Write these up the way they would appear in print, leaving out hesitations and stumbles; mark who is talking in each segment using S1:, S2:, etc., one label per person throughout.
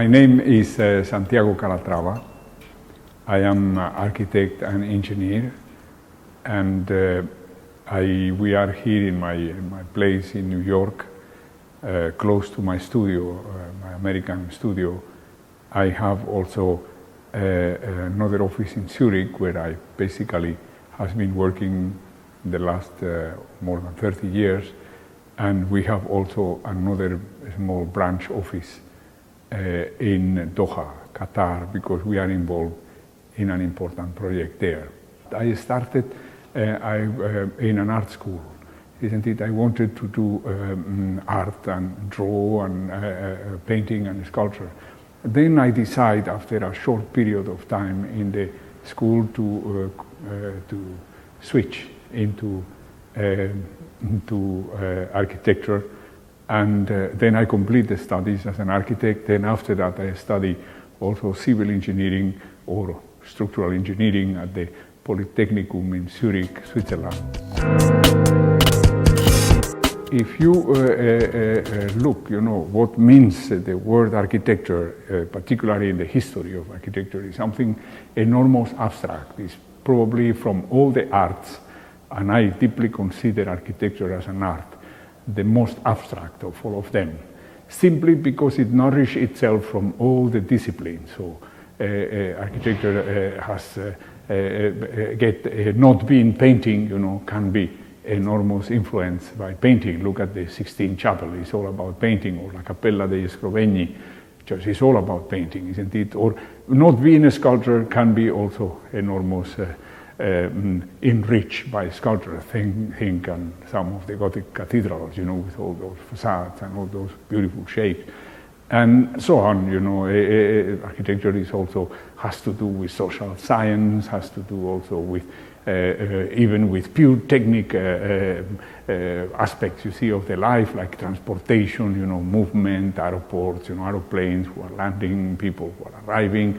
S1: My name is Santiago Calatrava. I am an architect and engineer, and we are here in my place in New York, close to my studio, my American studio. I have also another office in Zurich, where I basically has been working the last more than 30 years, and we have also another small branch office in Doha, Qatar, because we are involved in an important project there. I started in an art school, isn't it? I wanted to do art and draw and painting and sculpture. Then I decided, after a short period of time in the school, to switch into architecture. And then I completed studies as an architect. Then after that I studied also civil engineering or structural engineering at the Polytechnicum in Zurich, Switzerland. If you look, what means the word architecture, particularly in the history of architecture, is something enormous abstract. It's probably from all the arts, and I deeply consider architecture as an art, the most abstract of all of them, simply because it nourishes itself from all the disciplines. So architecture has not being painting, can be enormous influence by painting. Look at the Sistine Chapel; it's all about painting, or La Cappella degli Scrovegni Church; it's all about painting, isn't it? Or not being a sculptor can be also enormous. Enriched by sculpture. Think on some of the Gothic cathedrals, with all those facades and all those beautiful shapes, and so on. Architecture is also has to do with social science, has to do also with even with pure technique aspects, of the life, like transportation, movement, airports, aeroplanes who are landing, people who are arriving,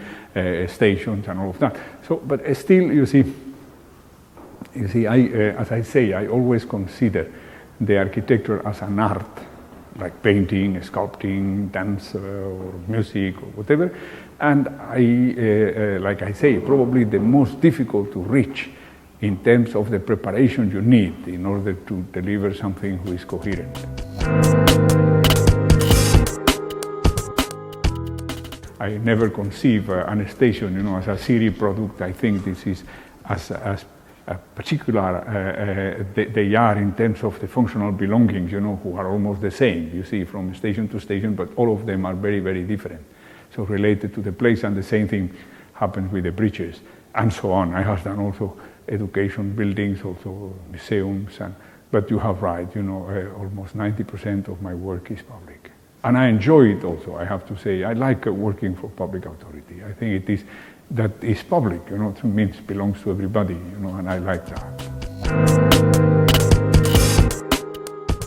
S1: stations, and all of that. So, but still, you see, as I say, I always consider the architecture as an art, like painting, sculpting, dance, or music, or whatever. And like I say, probably the most difficult to reach in terms of the preparation you need in order to deliver something which is coherent. I never conceive an station, as a city product. I think this is as particular they are in terms of the functional belongings, who are almost the same, from station to station, but all of them are very, very different. So related to the place, and the same thing happens with the bridges, and so on. I have done also education buildings, also museums, but you have right, almost 90% of my work is public. And I enjoy it also, I have to say. I like working for public authority. I think that is public, it means belongs to everybody, and I like that.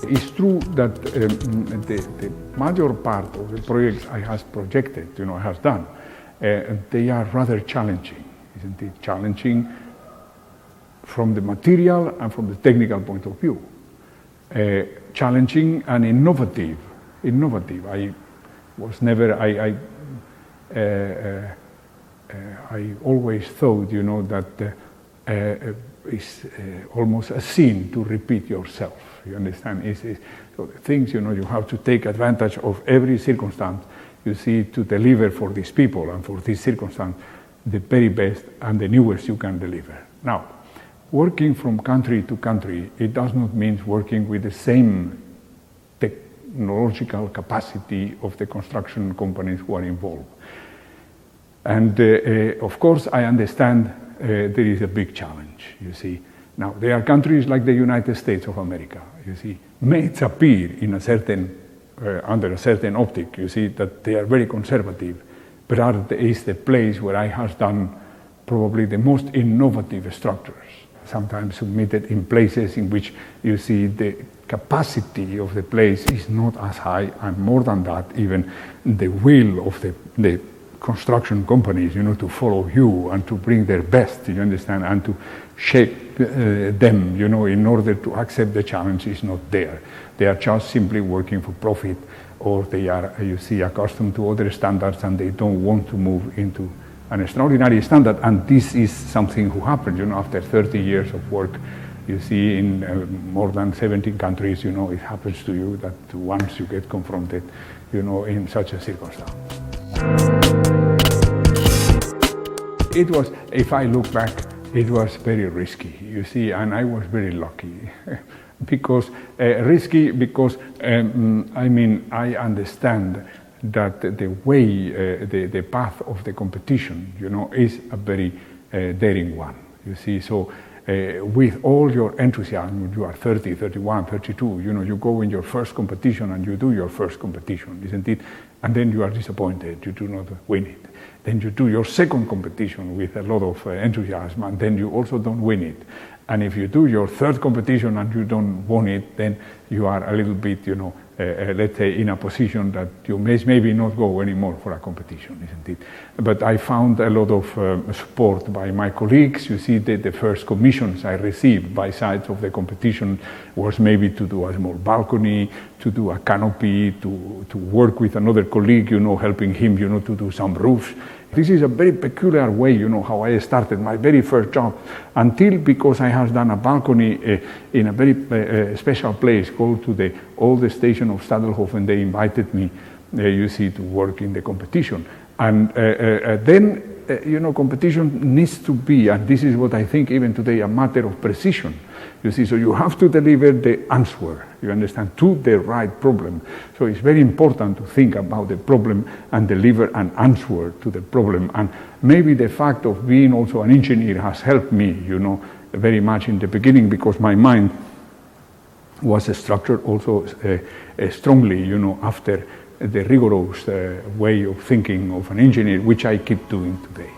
S1: It's true that the major part of the projects I have projected, I have done, they are rather challenging, isn't it? Challenging from the material and from the technical point of view. Challenging and innovative. I was never, I always thought, that it's almost a sin to repeat yourself. You understand? So things, you have to take advantage of every circumstance, to deliver for these people and for this circumstance the very best and the newest you can deliver. Now, working from country to country, it does not mean working with the same technological capacity of the construction companies who are involved. And of course, I understand there is a big challenge, Now, there are countries like the United States of America, may appear in a certain, under a certain optic, that they are very conservative, but art is the place where I have done probably the most innovative structures, sometimes submitted in places in which the capacity of the place is not as high, and more than that, even the will of the construction companies, to follow you and to bring their best, understand, and to shape them, in order to accept the challenge is not there. They are just simply working for profit or they are, you see, accustomed to other standards and they don't want to move into an extraordinary standard. And this is something who happens, after 30 years of work. You see, in more than 17 countries, it happens to you that once you get confronted, in such a circumstance. It was, if I look back, it was very risky, you see, and I was very lucky. Because risky, because I understand that the way, the path of the competition, is a very daring one. You see, so with all your enthusiasm, you are 30, 31, 32, you go in your first competition and you do your first competition, isn't it? And then you are disappointed, you do not win it. Then you do your second competition with a lot of enthusiasm, and then you also don't win it. And if you do your third competition and you don't win it, then you are a little bit, let's say, in a position that you may maybe not go anymore for a competition, isn't it? But I found a lot of support by my colleagues. You see, the first commissions I received by sides of the competition was maybe to do a small balcony, to do a canopy, to work with another colleague, helping him, to do some roofs. This is a very peculiar way, how I started my very first job, until because I have done a balcony in a very special place called to the old station of Stadelhofen. They invited me, you see, to work in the competition. And then, competition needs to be, and this is what I think even today, a matter of precision. You see, so you have to deliver the answer, you understand, to the right problem. So it's very important to think about the problem and deliver an answer to the problem. And maybe the fact of being also an engineer has helped me, very much in the beginning, because my mind was structured also strongly, after the rigorous way of thinking of an engineer, which I keep doing today.